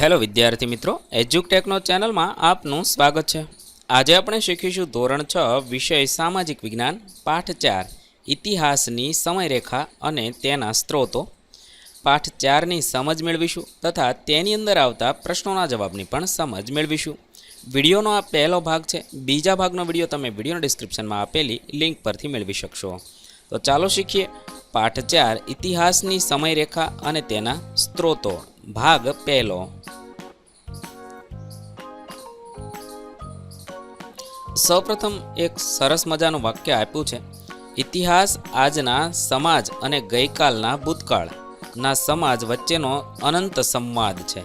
Hello વિદ્યાર્થી મિત્રો, એજ્યુકટેકનો ચેનલમાં આપનું સ્વાગત છે। આજે આપણે શીખીશું ધોરણ 6 વિષય સામાજિક વિજ્ઞાન પાઠ 4 ઇતિહાસની સમયરેખા અને તેના સ્ત્રોતો। પાઠ 4ની સમજ મેળવીશું તથા તેની અંદર આવતા પ્રશ્નોના જવાબની પણ સમજ મેળવીશું। વિડીયોનો આ પહેલો ભાગ છે। બીજા ભાગનો વિડીયો તમે વિડીયોના ડિસ્ક્રિપ્શનમાં આપેલી લિંક પરથી મેળવી શકશો। તો ચાલો શીખીએ પાઠ 4 ઇતિહાસની સમયરેખા અને તેના સ્ત્રોતો, ભાગ પહેલો। સૌપ્રથમ એક સરસ મજાનું વાક્ય આપ્યું છે, ઇતિહાસ આજના સમાજ અને ગઈકાલના ભૂતકાળના સમાજ વચ્ચેનો અનંત સંવાદ છે।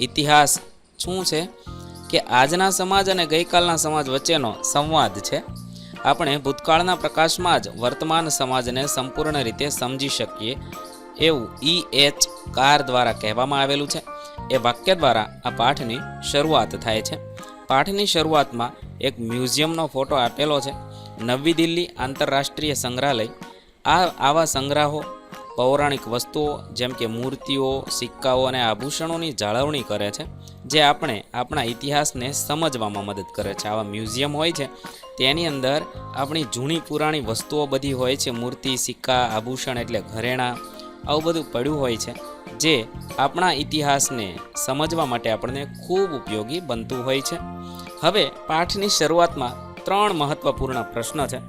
ઇતિહાસ શું છે કે આજના સમાજ અને ગઈકાલના સમાજ વચ્ચેનો સંવાદ છે। આપણે ભૂતકાળના પ્રકાશમાં જ વર્તમાન સમાજને સંપૂર્ણ રીતે સમજી શકીએ એવું E.H. કાર દ્વારા કહેવામાં આવેલું છે। એ વાક્ય દ્વારા આ પાઠની શરૂઆત થાય છે। પાઠની શરૂઆતમાં એક મ્યુઝિયમનો ફોટો આપેલો છે। નવી દિલ્હી આંતરરાષ્ટ્રીય સંગ્રહાલય આવા સંગ્રહો, પૌરાણિક વસ્તુઓ જેમ કે મૂર્તિઓ, સિક્કાઓ અને આભૂષણોની જાળવણી કરે છે, જે આપણે આપણા ઇતિહાસને સમજવામાં મદદ કરે છે। આવા મ્યુઝિયમ હોય છે તેની અંદર આપણી જૂની પુરાણી વસ્તુઓ બધી હોય છે, મૂર્તિ, સિક્કા, આભૂષણ એટલે ઘરેણાં, આવું બધું પડ્યું હોય છે, જે આપણા ઇતિહાસને સમજવા માટે આપણને ખૂબ ઉપયોગી બનતું હોય છે। હવે પાઠની શરૂઆતમાં 3 મહત્વપૂર્ણ પ્રશ્ન છે।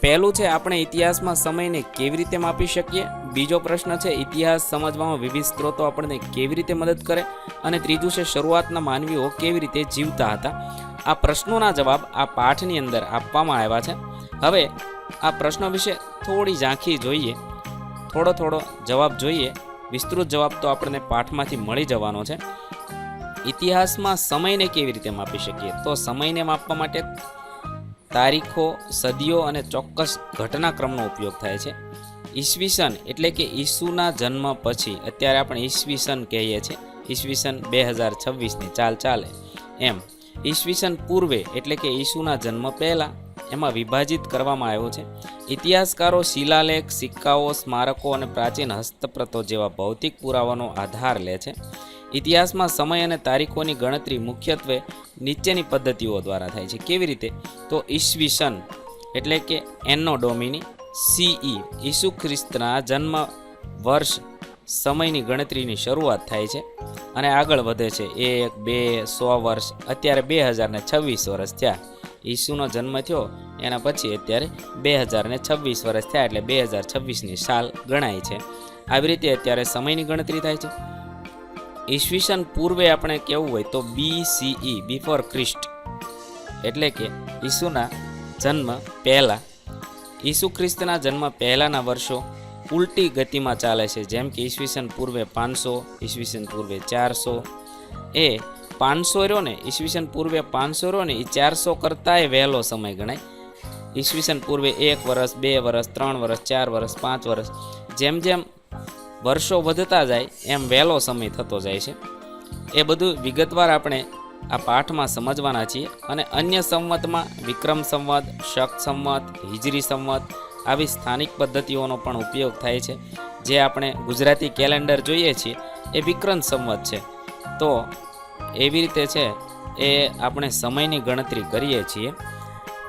પહેલું છે, આપણે ઇતિહાસમાં સમયને કેવી રીતે માપી શકીએ? બીજો પ્રશ્ન છે, ઇતિહાસ સમજવામાં વિવિધ સ્ત્રોતો આપણને કેવી રીતે મદદ કરે? અને ત્રીજું છે, શરૂઆતના માનવીઓ કેવી રીતે જીવતા હતા? આ પ્રશ્નોના જવાબ આ પાઠની અંદર આપવામાં આવ્યા છે। હવે આ પ્રશ્નો વિશે થોડી ઝાંખી જોઈએ, થોડો જવાબ જોઈએ। વિસ્તૃત જવાબ તો આપણને પાઠમાંથી મળી જવાનો છે। ઇતિહાસમાં સમયને કેવી રીતે માપી શકીએ? તો સમયને માપવા માટે તારીખો, સદીઓ અને ચોક્કસ ઘટનાક્રમનો ઉપયોગ થાય છે। ઈસવીસન એટલે કે ઈસુના જન્મ પછી, અત્યારે આપણે ઈસવીસન કહીએ છીએ, ઈસવીસન 2026ની ચાલ ચાલે એમ। ઈસવીસન પૂર્વે એટલે કે ઈસુના જન્મ પહેલાં, એમાં વિભાજિત કરવામાં આવ્યો છે। ઇતિહાસકારો શિલાલેખ, સિક્કાઓ, સ્મારકો અને પ્રાચીન હસ્તપ્રતો જેવા ભૌતિક પુરાવાનો આધાર લે છે। ઇતિહાસમાં સમય અને તારીખોની ગણતરી મુખ્યત્વે નીચેની પદ્ધતિઓ દ્વારા થાય છે। કેવી રીતે? તો ઈસવીસન એટલે કે એનો ડોમિની, CE ઈસુ ખ્રિસ્તના જન્મ વર્ષ સમયની ગણતરીની શરૂઆત થાય છે અને આગળ વધે છે 1, 2, 100 વર્ષ, અત્યારે 2026 વર્ષ થયા। ઈસુનો જન્મ થયો એના પછી અત્યારે 2026 વર્ષ થયા, એટલે 2026ની સાલ ગણાય છે। આવી રીતે અત્યારે સમયની ગણતરી થાય છે। ઈસવીસન પૂર્વે આપણે કેવું હોય તો BCE, બિફોર ક્રિસ્ટ, એટલે કે ઈસુના જન્મ પહેલાં, ઈસુ ખ્રિસ્તના જન્મ પહેલાંના વર્ષો ઉલટી ગતિમાં ચાલે છે, જેમ કે ઈસવીસન પૂર્વે 500, ઈસવીસન પૂર્વે 400। એ 500 રહ્યો ને, ઈસવીસન પૂર્વે 500 રહ્યો ને, એ 400 કરતાંય વહેલો સમય ગણાય। ઈસવીસન પૂર્વે 1 વર્ષ, 2 વર્ષ, 3 વર્ષ, 4 વર્ષ, 5 વર્ષ, જેમ જેમ વર્ષો વધતા જાય એમ વહેલો સમય થતો જાય છે। એ બધું વિગતવાર આપણે આ પાઠમાં સમજવાના છીએ। અને અન્ય સંવતમાં વિક્રમ સંવત, શક સંવત, હિજરી સંવત આવી સ્થાનિક પદ્ધતિઓનો પણ ઉપયોગ થાય છે। જે આપણે ગુજરાતી કેલેન્ડર જોઈએ છીએ એ વિક્રમ સંવત છે, તો એવી રીતે છે એ આપણે સમયની ગણતરી કરીએ છીએ।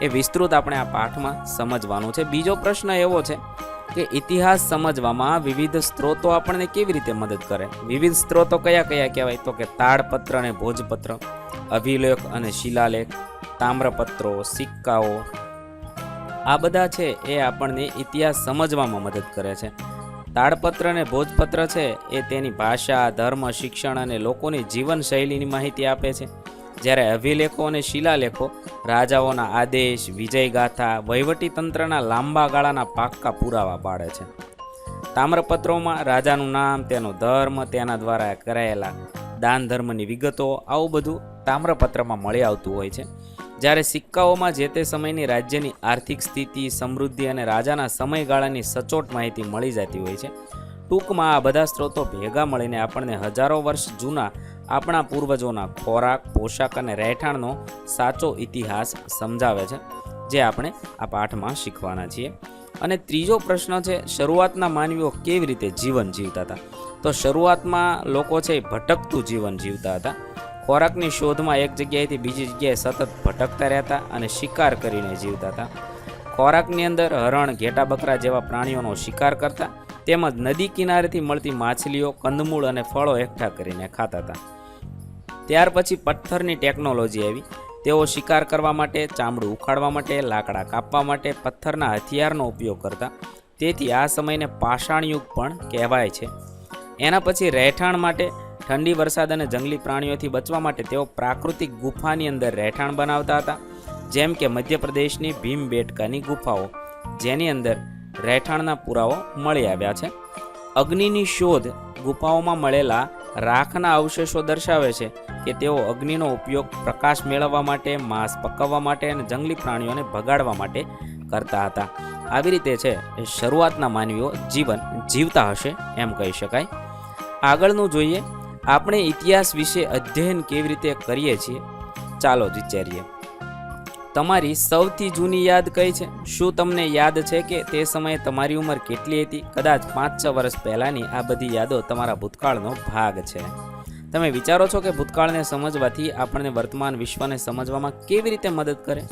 એ વિસ્તૃત આપણે આ પાઠમાં સમજવાનું છે। બીજો પ્રશ્ન એવો છે કે ઇતિહાસ સમજવામાં વિવિધ સ્ત્રોતો આપણને કેવી રીતે મદદ કરે? વિવિધ સ્ત્રોતો કયા કયા કહેવાય? તો કે તાડપત્ર અને ભોજપત્ર, અભિલેખ અને શિલાલેખ, તામ્રપત્રો, સિક્કાઓ, આ બધા છે એ આપણને ઇતિહાસ સમજવામાં મદદ કરે છે। તાડપત્ર અને ભોજપત્ર છે એ તેની ભાષા, ધર્મ, શિક્ષણ અને લોકોની જીવનશૈલીની માહિતી આપે છે, જ્યારે અભિલેખો અને શિલાલેખો રાજાઓના આદેશ, વિજયગાથા, વહીવટીતંત્રના લાંબા ગાળાના પાક્કા પુરાવા પાડે છે। તામ્રપત્રોમાં રાજાનું નામ, તેનો ધર્મ, તેના દ્વારા કરાયેલા દાન ધર્મની વિગતો, આવું બધું તામ્રપત્રમાં મળી આવતું હોય છે, જ્યારે સિક્કાઓમાં જે તે સમયની રાજ્યની આર્થિક સ્થિતિ, સમૃદ્ધિ અને રાજાના સમયગાળાની સચોટ માહિતી મળી જતી હોય છે। ટૂંકમાં આ બધા સ્ત્રોતો ભેગા મળીને આપણને હજારો વર્ષ જૂના આપણા પૂર્વજોના ખોરાક, પોશાક અને રહેઠાણનો સાચો ઇતિહાસ સમજાવે છે, જે આપણે આ પાઠમાં શીખવાના છીએ। અને ત્રીજો પ્રશ્ન છે, શરૂઆતના માનવીઓ કેવી રીતે જીવન જીવતા હતા? તો તો શરૂઆતમાં લોકો છે એ ભટકતું જીવન જીવતા હતા. ખોરાકની શોધમાં એક જગ્યાએથી બીજી જગ્યાએ સતત ભટકતા રહેતા અને શિકાર કરીને જીવતા હતા. ખોરાકની અંદર હરણ, ઘેટા, બકરા જેવા પ્રાણીઓનો શિકાર કરતા, તેમજ નદી કિનારેથી મળતી માછલીઓ, કંદમૂળ અને ફળો એકઠા કરીને ખાતા હતા. ત્યાર પછી પથ્થરની ટેકનોલોજી આવી. તેઓ શિકાર કરવા માટે, ચામડું ઉખાડવા માટે, લાકડા કાપવા માટે પથ્થરના હથિયારનો ઉપયોગ કરતા. તેથી આ સમયને પાષાણ યુગ પણ કહેવાય છે. એના પછી રહેઠાણ માટે, ઠંડી, વરસાદ અને જંગલી પ્રાણીઓથી બચવા માટે તેઓ પ્રાકૃતિક ગુફાની અંદર રહેઠાણ બનાવતા હતા, જેમ કે મધ્યપ્રદેશની ભીમબેટકાની ગુફાઓ, જેની અંદર રહેઠાણના પુરાવો મળી આવ્યા છે. અગ્નિની શોધ, ગુફાઓમાં મળેલા રાખના અવશેષો દર્શાવે છે કે તેઓ અગ્નિનો ઉપયોગ પ્રકાશ મેળવવા માટે, માંસ પકવવા માટે અને જંગલી પ્રાણીઓને ભગાડવા માટે કરતા હતા. આવી રીતે છે શરૂઆતના માનવીઓ જીવન જીવતા હશે એમ કહી શકાય. આગળનું જોઈએ, આપણે ઇતિહાસ વિશે અધ્યયન કેવી રીતે કરીએ છીએ, ચાલો વિચારીએ. તમારી સૌથી જૂની યાદ કઈ છે? શું તમને યાદ છે કે તે સમયે તમારી ઉંમર કેટલી હતી? કદાચ 5-6 વર્ષ પહેલાંની આ બધી યાદો તમારા ભૂતકાળનો ભાગ છે. તમે વિચારો છો કે ભૂતકાળને સમજવાથી આપણને વર્તમાન વિશ્વને સમજવામાં કેવી રીતે મદદ કરે?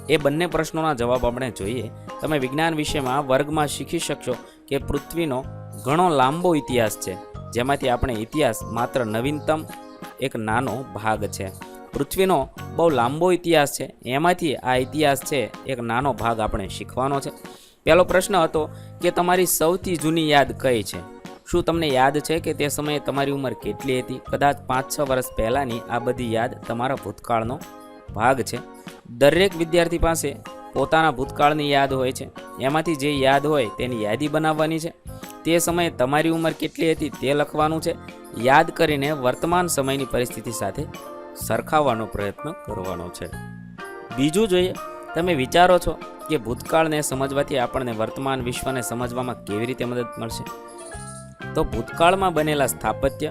એ બંને પ્રશ્નોના જવાબ આપણે જોઈએ. તમે વિજ્ઞાન વિષયમાં વર્ગમાં શીખી શકશો કે પૃથ્વીનો ઘણો લાંબો ઇતિહાસ છે, જેમાંથી આપણે ઇતિહાસ માત્ર નવીનતમ એક નાનો ભાગ છે. પૃથ્વીનો બહુ લાંબો ઇતિહાસ છે, એમાંથી આ ઇતિહાસ છે એક નાનો ભાગ આપણે શીખવાનો છે. પહેલો પ્રશ્ન હતો કે તમારી સૌથી જૂની યાદ કઈ છે? શું તમને યાદ છે કે તે સમયે તમારી ઉંમર કેટલી હતી? કદાચ 5-6 વર્ષ પહેલાંની આ બધી યાદ તમારા ભૂતકાળનો ભાગ છે. દરેક વિદ્યાર્થી પાસે પોતાના ભૂતકાળની યાદ હોય છે. એમાંથી જે યાદ હોય તેની યાદી બનાવવાની છે. તે સમયે તમારી ઉંમર કેટલી હતી તે લખવાનું છે. યાદ કરીને વર્તમાન સમયની પરિસ્થિતિ સાથે સરખાવવાનો પ્રયત્ન કરવાનો છે. બીજું જોઈએ, તમે વિચારો છો કે ભૂતકાળને સમજવાથી આપણને વર્તમાન વિશ્વને સમજવામાં કેવી રીતે મદદ મળશે? તો ભૂતકાળમાં બનેલા સ્થાપત્ય,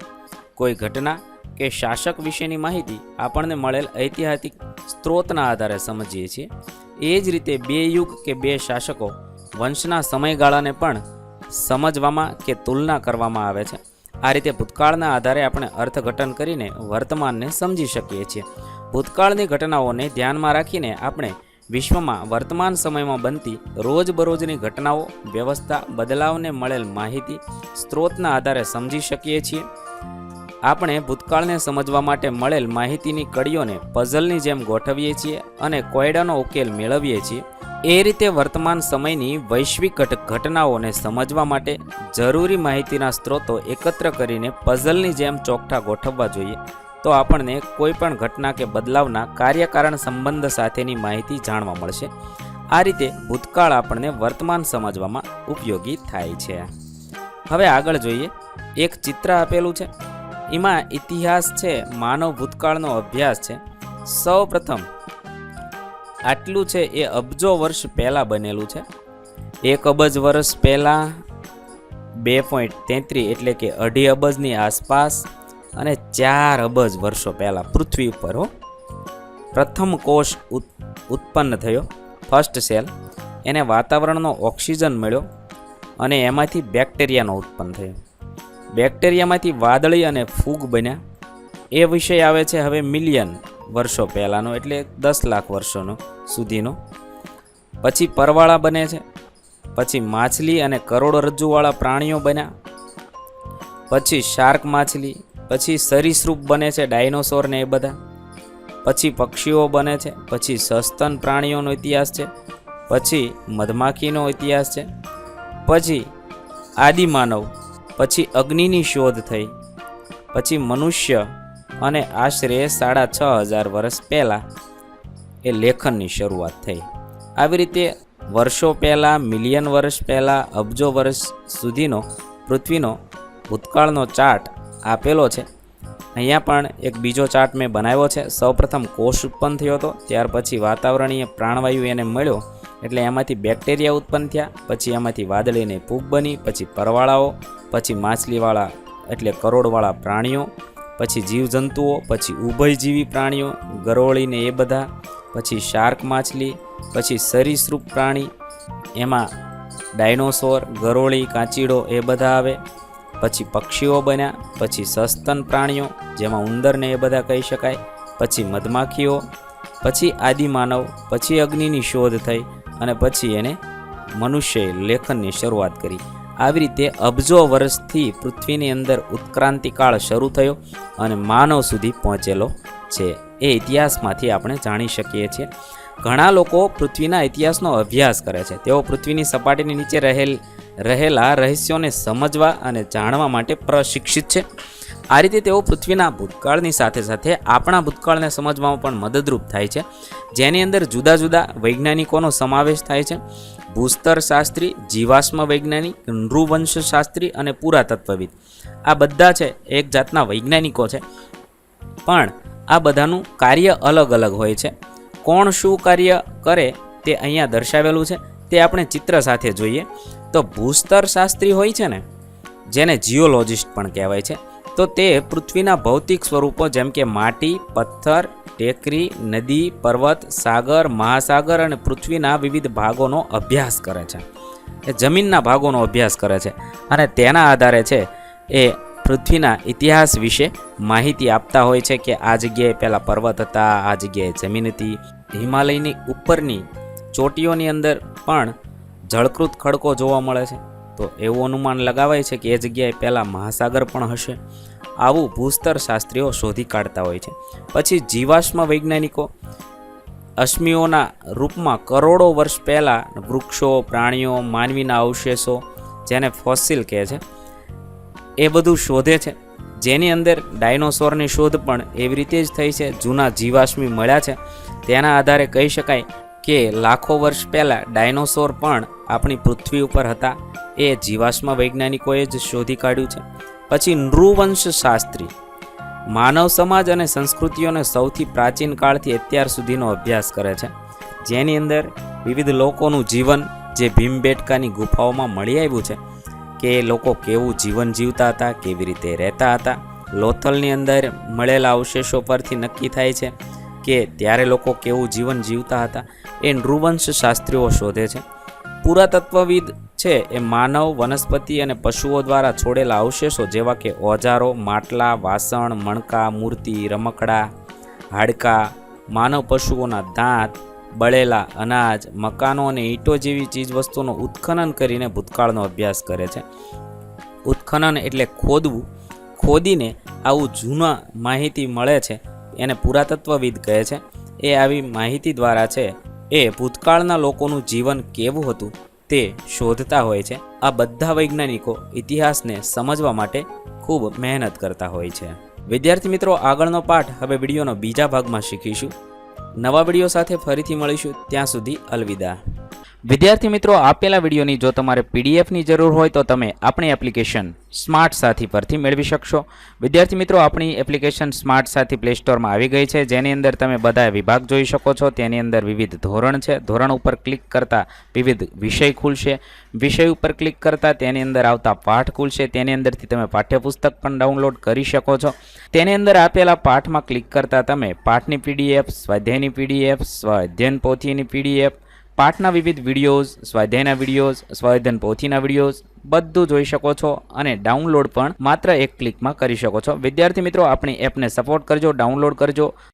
કોઈ ઘટના કે શાસક વિશેની માહિતી આપણને મળેલ ઐતિહાસિક સ્ત્રોતના આધારે સમજીએ છીએ. એ જ રીતે બે યુગ કે બે શાસકો વંશના સમયગાળાને પણ સમજવામાં કે તુલના કરવામાં આવે છે. આ રીતે ભૂતકાળના આધારે આપણે અર્થઘટન કરીને વર્તમાનને સમજી શકીએ છીએ. ભૂતકાળની ઘટનાઓને ધ્યાનમાં રાખીને આપણે વિશ્વમાં વર્તમાન સમયમાં બનતી રોજબરોજની ઘટનાઓ, વ્યવસ્થા, બદલાવને મળેલ માહિતી સ્ત્રોતના આધારે સમજી શકીએ છીએ. આપણે ભૂતકાળને સમજવા માટે મળેલ માહિતીની કડીઓને પઝલની જેમ ગોઠવીએ છીએ અને કોયડાનો ઉકેલ મેળવીએ છીએ. એ રીતે વર્તમાન સમયની વૈશ્વિક ઘટનાઓને સમજવા માટે જરૂરી માહિતીના સ્ત્રોતો એકત્ર કરીને પઝલની જેમ ચોકઠા ગોઠવવા જોઈએ. તો આપણને કોઈ પણ ઘટના કે બદલાવના કાર્યકારણ સંબંધ સાથેની માહિતી જાણવા મળશે. આ રીતે ભૂતકાળ આપણને વર્તમાન સમજવામાં ઉપયોગી થાય છે. હવે આગળ જોઈએ, એક ચિત્ર આપેલું છે. એમાં ઇતિહાસ છે, માનવ ભૂતકાળનો અભ્યાસ છે. સૌ પ્રથમ આટલું છે એ અબજો વર્ષ પહેલાં બનેલું છે. 1 અબજ વર્ષ પહેલાં 2.33 એટલે કે 2.5 અબજની આસપાસ અને 4 અબજ વર્ષો પહેલાં પૃથ્વી ઉપર પ્રથમ કોષ ઉત્પન્ન થયો, ફર્સ્ટ સેલ. એને વાતાવરણનો ઓક્સિજન મળ્યો અને એમાંથી બેક્ટેરિયાનો ઉત્પન્ન થયો. બેક્ટેરિયામાંથી વાદળી અને ફૂગ બન્યા. એ વિષય આવે છે હવે મિલિયન વર્ષો પહેલાંનો, એટલે 10 લાખ વર્ષોનો સુધીનો. પછી પરવાળા બને છે. પછી માછલી અને કરોડરજ્જુવાળા પ્રાણીઓ બન્યા. પછી શાર્ક માછલી. પછી સરીસૃપ બને છે, ડાયનોસોર ને એ બધા. પછી પક્ષીઓ બને છે. પછી સસ્તન પ્રાણીઓનો ઇતિહાસ છે. પછી મધમાખીનો ઇતિહાસ છે. પછી આદિમાનવ. પછી અગ્નિની શોધ થઈ. પછી મનુષ્ય અને આશરે 6500 વર્ષ પહેલાં એ લેખનની શરૂઆત થઈ. આવી રીતે વર્ષો પહેલાં, મિલિયન વર્ષ પહેલાં, અબજો વર્ષ સુધીનો પૃથ્વીનો ભૂતકાળનો ચાર્ટ આપેલો છે. અહીંયા પણ એક બીજો ચાર્ટ મેં બનાવ્યો છે. સૌપ્રથમ કોષ ઉત્પન્ન થયો હતો, ત્યાર પછી વાતાવરણીય પ્રાણવાયુ એને મળ્યો એટલે એમાંથી બેક્ટેરિયા ઉત્પન્ન થયા. પછી એમાંથી વાદળીને ફૂગ બની. પછી પરવાળાઓ. પછી માછલીવાળા એટલે કરોડવાળા પ્રાણીઓ. પછી જીવજંતુઓ. પછી ઉભયજીવી પ્રાણીઓ, ગરોળીને એ બધા. પછી શાર્ક માછલી. પછી સરીસૃપ પ્રાણી, એમાં ડાયનોસોર, ગરોળી, કાચીડો એ બધા આવે. પછી પક્ષીઓ બન્યા, પછી સસ્તન પ્રાણીઓ જેમાં ઉંદરને એ બધા કહી શકાય, પછી મધમાખીઓ, પછી આદિમાનવ, પછી અગ્નિની શોધ થઈ અને પછી એને મનુષ્યએ લેખનની શરૂઆત કરી. આવી રીતે અબજો વર્ષથી પૃથ્વીની અંદર ઉત્ક્રાંતિકાળ શરૂ થયો અને માનવ સુધી પહોંચેલો છે. એ ઇતિહાસમાંથી આપણે જાણી શકીએ છીએ. ઘણા લોકો પૃથ્વીના ઇતિહાસનો અભ્યાસ કરે છે. તેઓ પૃથ્વીની સપાટીની નીચે રહેલા રહસ્યોને સમજવા અને જાણવા માટે પ્રશિક્ષિત છે. આ રીતે તેઓ પૃથ્વીના ભૂતકાળની સાથે સાથે આપણા ભૂતકાળને સમજવામાં પણ મદદરૂપ થાય છે, જેની અંદર જુદા જુદા વૈજ્ઞાનિકોનો સમાવેશ થાય છે. ભૂસ્તર શાસ્ત્રી, જીવાશ્મ વૈજ્ઞાનિક, નૃવંશશાસ્ત્રી અને પુરાતત્વવિદ. આ બધા છે એક જાતના વૈજ્ઞાનિકો છે, પણ આ બધાનું કાર્ય અલગ અલગ હોય છે. કોણ શું કાર્ય કરે તે અહીંયા દર્શાવેલું છે. તે આપણે ચિત્ર સાથે જોઈએ તો ભૂસ્તર શાસ્ત્રી હોય છે ને, જેને જીઓલોજિસ્ટ પણ કહેવાય છે, તો તે પૃથ્વીના ભૌતિક સ્વરૂપો જેમ કે માટી, પથ્થર, ટેકરી, નદી, પર્વત, સાગર, મહાસાગર અને પૃથ્વીના વિવિધ ભાગોનો અભ્યાસ કરે છે. એ જમીનના ભાગોનો અભ્યાસ કરે છે અને તેના આધારે છે એ પૃથ્વીના ઇતિહાસ વિશે માહિતી આપતા હોય છે કે આ જગ્યાએ પહેલાં પર્વત હતા, આ જગ્યાએ જમીન હતી. હિમાલયની ઉપરની ચોટીઓની અંદર પણ જળકૃત ખડકો જોવા મળે છે, તો એવું અનુમાન લગાવાય છે કે એ જગ્યાએ પહેલાં મહાસાગર પણ હશે. આવું ભૂસ્તર શાસ્ત્રીઓ શોધી કાઢતા હોય છે. પછી જીવાશ્મ વૈજ્ઞાનિકો અશ્મિઓના રૂપમાં કરોડો વર્ષ પહેલાં વૃક્ષો, પ્રાણીઓ, માનવીના અવશેષો જેને ફોસિલ કહે છે એ બધું શોધે છે, જેની અંદર ડાયનોસોરની શોધ પણ એવી રીતે જ થઈ છે. જૂના જીવાશ્મી મળ્યા છે, તેના આધારે કહી શકાય કે લાખો વર્ષ પહેલાં ડાયનોસોર પણ આપણી પૃથ્વી ઉપર હતા. એ જીવાશ્મ વૈજ્ઞાનિકોએ જ શોધી કાઢ્યું છે. પછી નૃવંશ શાસ્ત્રી માનવ સમાજ અને સંસ્કૃતિઓને સૌથી પ્રાચીન કાળથી અત્યાર સુધીનો અભ્યાસ કરે છે, જેની અંદર વિવિધ લોકોનું જીવન જે ભીમબેટકાની ગુફાઓમાં મળી આવ્યું છે કે લોકો કેવું જીવન જીવતા હતા, કેવી રીતે રહેતા હતા. લોથલની અંદર મળેલા અવશેષો પરથી નક્કી થાય છે કે ત્યારે લોકો કેવું જીવન જીવતા હતા. એ નૃવંશ શાસ્ત્રીઓ શોધે છે. પુરાતત્વવિદ છે એ માનવ, વનસ્પતિ અને પશુઓ દ્વારા છોડેલા અવશેષો જેવા કે ઓજારો, માટલા, વાસણ, મણકા, મૂર્તિ, રમકડા, હાડકાં, માનવ પશુઓના દાંત, બળેલા અનાજ, મકાનો અને ઈંટો જેવી ચીજવસ્તુઓનું ઉત્ખનન કરીને ભૂતકાળનો અભ્યાસ કરે છે. ઉત્ખનન એટલે ખોદવું. ખોદીને આવું જૂના માહિતી મળે છે એને પુરાતત્વવિદ કહે છે. એ આવી માહિતી દ્વારા છે એ ભૂતકાળના લોકોનું જીવન કેવું હતું તે શોધતા હોય છે. આ બધા વૈજ્ઞાનિકો ઇતિહાસને સમજવા માટે ખૂબ મહેનત કરતા હોય છે. વિદ્યાર્થી મિત્રો, આગળનો પાઠ હવે વિડીયોનો બીજા ભાગમાં શીખીશું. નવા વિડીયો સાથે ફરીથી મળીશું. ત્યાં સુધી અલવિદા. વિદ્યાર્થી મિત્રો, આપેલા વિડીયોની જો તમારે પીડીએફની જરૂર હોય તો તમે આપણી એપ્લિકેશન સ્માર્ટ સાથી પરથી મેળવી શકશો. વિદ્યાર્થી મિત્રો, આપણી એપ્લિકેશન સ્માર્ટ સાથી પ્લે સ્ટોરમાં આવી ગઈ છે, જેની અંદર તમે બધા વિભાગ જોઈ શકો છો. તેની અંદર વિવિધ ધોરણ છે. ધોરણ ઉપર ક્લિક કરતાં વિવિધ વિષય ખુલશે. વિષય ઉપર ક્લિક કરતાં તેની અંદર આવતા પાઠ ખુલશે. તેની અંદરથી તમે પાઠ્યપુસ્તક પણ ડાઉનલોડ કરી શકો છો. તેની અંદર આપેલા પાઠમાં ક્લિક કરતાં તમે પાઠની પીડીએફ, સ્વાધ્યાયની પીડીએફ, સ્વાધ્યાયન પોથીની પીડીએફ, પાઠના વિવિધ વિડીયોઝ, સ્વાધ્યાયના વિડીયોઝ, સ્વાધ્યાયન પોથીના વિડીયોઝ બધું જોઈ શકો છો અને ડાઉનલોડ પણ માત્ર એક ક્લિકમાં કરી શકો છો. વિદ્યાર્થી મિત્રો, આપણી એપને સપોર્ટ કરજો, ડાઉનલોડ કરજો.